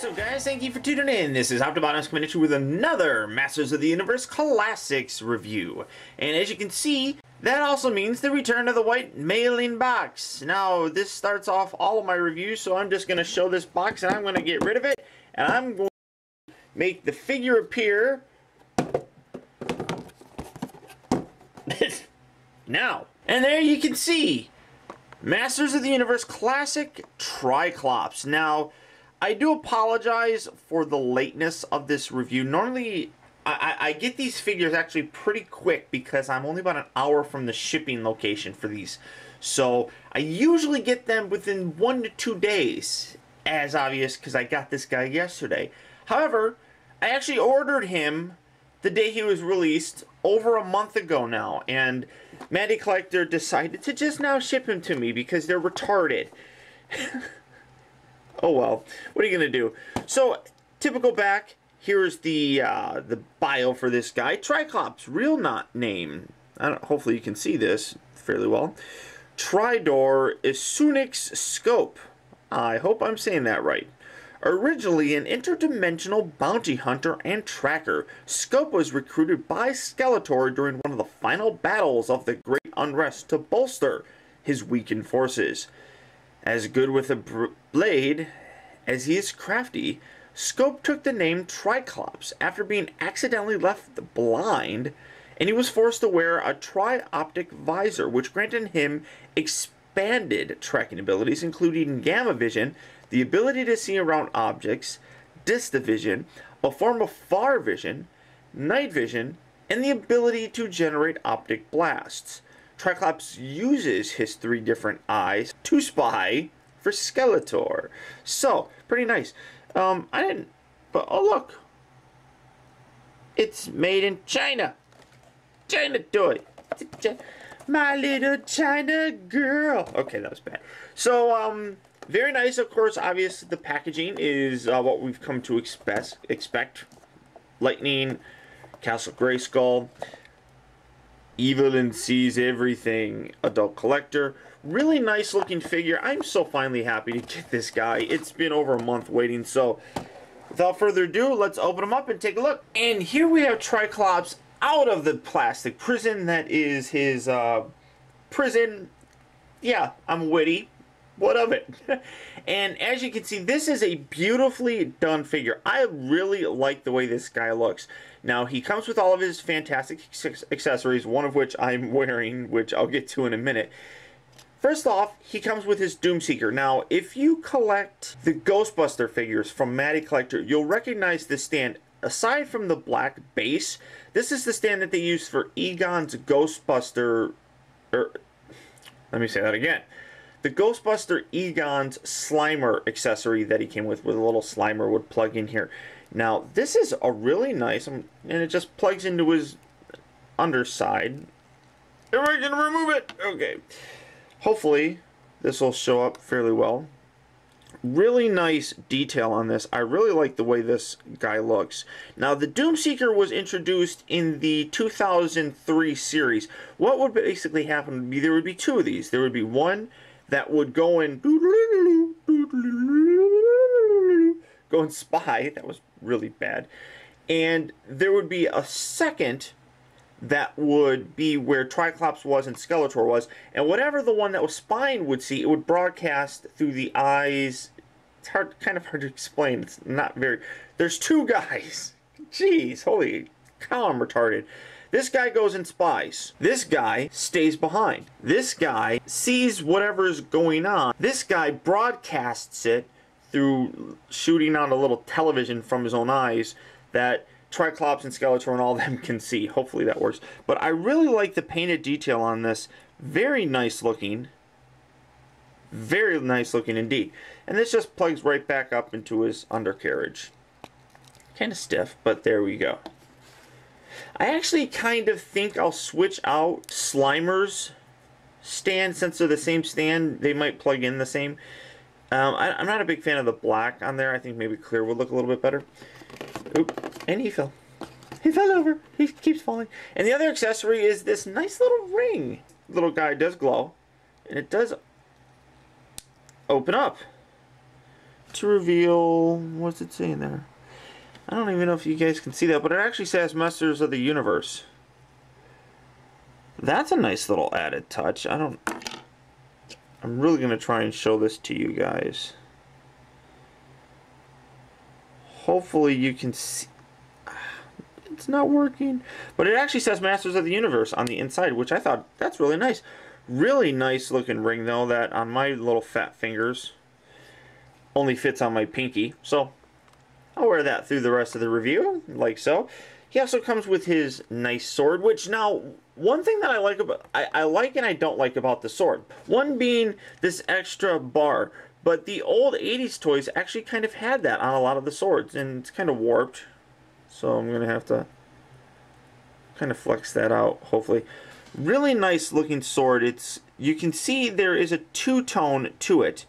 What's up, guys? Thank you for tuning in. This is Optibotimus coming at you with another Masters of the Universe Classics review. And as you can see, that also means the return of the white mailing box. Now, this starts off all of my reviews, so I'm just going to show this box and I'm going to get rid of it. And I'm going to make the figure appear now. And there you can see Masters of the Universe Classic Tri-Klops. Now, I do apologize for the lateness of this review. Normally, I get these figures actually pretty quick because I'm only about an hour from the shipping location for these. So, I usually get them within 1 to 2 days, as obvious because I got this guy yesterday. However, I actually ordered him the day he was released over a month ago now, and Matty Collector decided to just now ship him to me because they're retarded. Oh well, what are you gonna do? So, typical back. Here's the bio for this guy. Tri-Klops, real name. Hopefully you can see this fairly well. Tridor Isunix Scope. I hope I'm saying that right. Originally an interdimensional bounty hunter and tracker, Scope was recruited by Skeletor during one of the final battles of the Great Unrest to bolster his weakened forces. As good with a blade as he is crafty, Scope took the name Tri-Klops after being accidentally left blind, and he was forced to wear a tri-optic visor, which granted him expanded tracking abilities, including Gammavision, the ability to see around objects, Distavision, a form of far vision, night vision, and the ability to generate optic blasts. Tri-Klops uses his 3 different eyes to spy for Skeletor. So, pretty nice. I didn't, but oh look. It's made in China. China toy. My little China girl. Okay, that was bad. So, very nice, of course. Obviously, the packaging is what we've come to expect. Lightning, Castle Grayskull, Evelyn sees everything, adult collector. Really nice looking figure. I'm so finally happy to get this guy. It's been over a month waiting, so without further ado, let's open him up and take a look. And here we have Tri-Klops out of the plastic prison that is his prison. Yeah, I'm witty. What of it? And as you can see, this is a beautifully done figure. I really like the way this guy looks. Now, he comes with all of his fantastic accessories, one of which I'm wearing, which I'll get to in a minute. First off, he comes with his Doomseeker. Now, if you collect the Ghostbuster figures from Matty Collector, you'll recognize this stand. Aside from the black base, this is the stand that they use for Egon's Ghostbuster... let me say that again. The Ghostbuster Egon's Slimer accessory that he came with a little Slimer would plug in here. Now, this is a really nice, and it just plugs into his underside. Am I going to remove it? Okay. Hopefully, this will show up fairly well. Really nice detail on this. I really like the way this guy looks. Now, the Doomseeker was introduced in the 2003 series. What would basically happen would be there would be 2 of these. There would be one that would go and spy. That was really bad. And there would be a second that would be where Tri-Klops was and Skeletor was. And whatever the one that was spying would see, it would broadcast through the eyes. It's kind of hard to explain. It's not very... There's 2 guys. Jeez, holy cow, I'm retarded. This guy goes and spies. This guy stays behind. This guy sees whatever is going on. This guy broadcasts it through shooting on a little television from his own eyes that Tri-Klops and Skeletor and all of them can see. Hopefully that works. But I really like the painted detail on this. Very nice looking. Very nice looking indeed. And this just plugs right back up into his undercarriage. Kind of stiff, but there we go. I actually kind of think I'll switch out Slimer's stand. Since they're the same stand, they might plug in the same. I'm not a big fan of the black on there. I think maybe clear would look a little bit better. Oop, and he fell. He fell over. He keeps falling. And the other accessory is this nice little ring. Little guy does glow. And it does open up. to reveal, what's it saying there? I don't even know if you guys can see that, but it actually says Masters of the Universe. That's a nice little added touch. I'm really going to try and show this to you guys. Hopefully you can see. It's not working. But it actually says Masters of the Universe on the inside, which I thought, that's really nice. Really nice looking ring, though, that on my little fat fingers only fits on my pinky. So I'll wear that through the rest of the review, like so. He also comes with his nice sword, which now, one thing that I like about, I like and I don't like about the sword. One being this extra bar, but the old 80s toys actually kind of had that on a lot of the swords, and it's kind of warped. So I'm going to have to kind of flex that out, hopefully. Really nice looking sword. You can see there is a two-tone to it.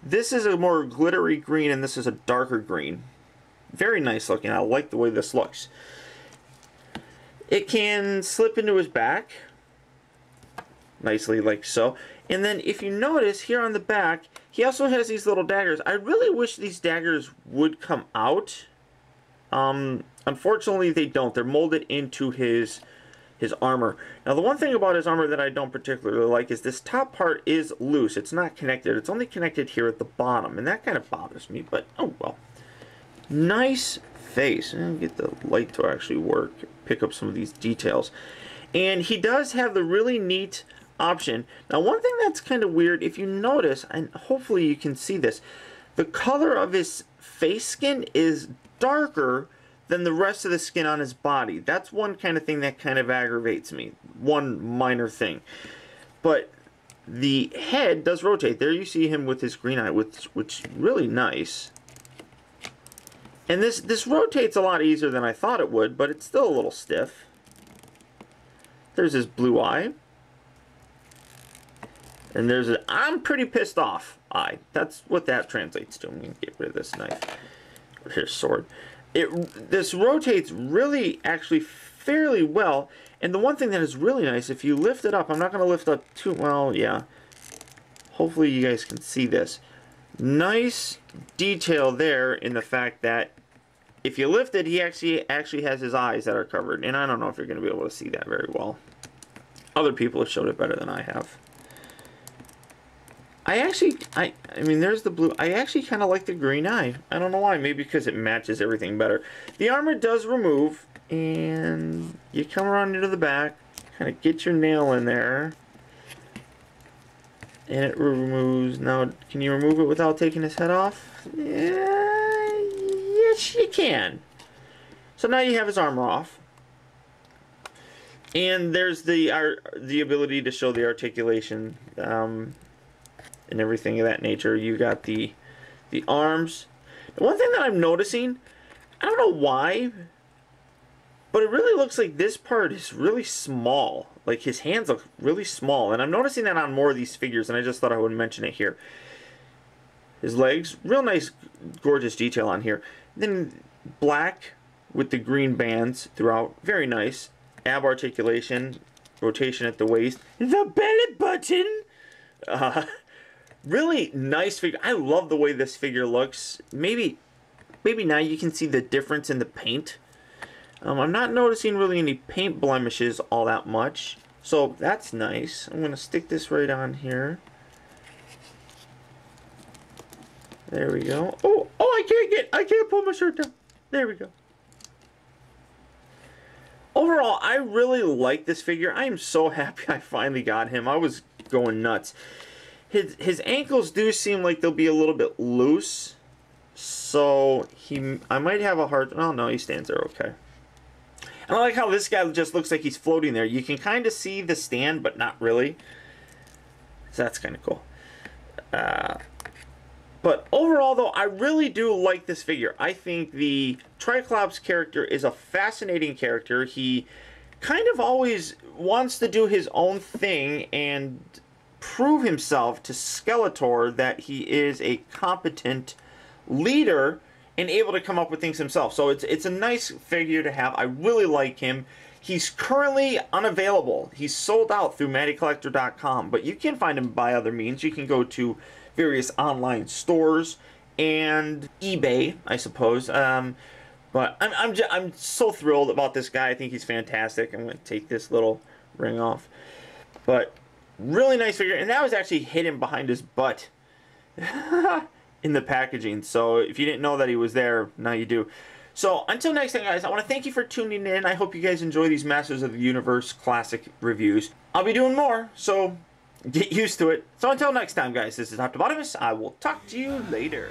This is a more glittery green, and this is a darker green. Very nice looking. I like the way this looks. It can slip into his back nicely, like so. And then if you notice here on the back, he also has these little daggers. I really wish these daggers would come out. Unfortunately, they don't. They're molded into his armor. Now, the one thing about his armor that I don't particularly like is this top part is loose. It's not connected. It's only connected here at the bottom, and that kind of bothers me, but oh well. Nice face. And get the light to actually work. Pick up some of these details. And he does have the really neat option. Now, one thing that's kind of weird, if you notice, and hopefully you can see this, the color of his face skin is darker than the rest of the skin on his body. That's one kind of thing that kind of aggravates me. One minor thing. But the head does rotate. There you see him with his green eye, which is really nice. And this rotates a lot easier than I thought it would, but it's still a little stiff. There's his blue eye. And there's an I'm pretty pissed off eye. That's what that translates to. I'm going to get rid of this knife. Here's sword. This rotates really, actually, fairly well. And the one thing that is really nice, if you lift it up, I'm not going to lift up too well, yeah. Hopefully you guys can see this. Nice detail there in the fact that if you lift it, he actually has his eyes that are covered. And I don't know if you're going to be able to see that very well. Other people have showed it better than I have. I mean, there's the blue. I actually kind of like the green eye. I don't know why. Maybe because it matches everything better. The armor does remove, and you come around into the back, kind of get your nail in there, and it removes. Now, can you remove it without taking his head off? Yeah, yes, you can. So now you have his armor off. And there's the ability to show the articulation and everything of that nature. You got the arms. The one thing that I'm noticing, I don't know why, but it really looks like this part is really small. Like his hands look really small, and I'm noticing that on more of these figures, and I just thought I would mention it here. His legs, real nice, gorgeous detail on here. Then black with the green bands throughout, very nice. Ab articulation, rotation at the waist, the belly button. Really nice figure. I love the way this figure looks. Maybe now you can see the difference in the paint. I'm not noticing really any paint blemishes all that much, so that's nice. I'm gonna stick this right on here. There we go. Oh, I can't pull my shirt down. There we go. Overall, I really like this figure. I am so happy I finally got him. I was going nuts. His ankles do seem like they'll be a little bit loose, so I might have a hard. Oh no, he stands there okay. And I like how this guy just looks like he's floating there. You can kind of see the stand, but not really. So that's kind of cool. But overall, though, I really do like this figure. I think the Tri-Klops character is a fascinating character. He kind of always wants to do his own thing and prove himself to Skeletor that he is a competent leader and able to come up with things himself. So it's a nice figure to have. I really like him. He's currently unavailable. He's sold out through MattyCollector.com, but you can find him by other means. You can go to various online stores and eBay, I suppose. But I'm so thrilled about this guy. I think he's fantastic. I'm going to take this little ring off. But really nice figure. And that was actually hidden behind his butt in the packaging. So if you didn't know that he was there, now you do. So until next time, guys, I want to thank you for tuning in. I hope you guys enjoy these Masters of the Universe classic reviews. I'll be doing more, so get used to it. So until next time, guys, this is optibotimus. I will talk to you later.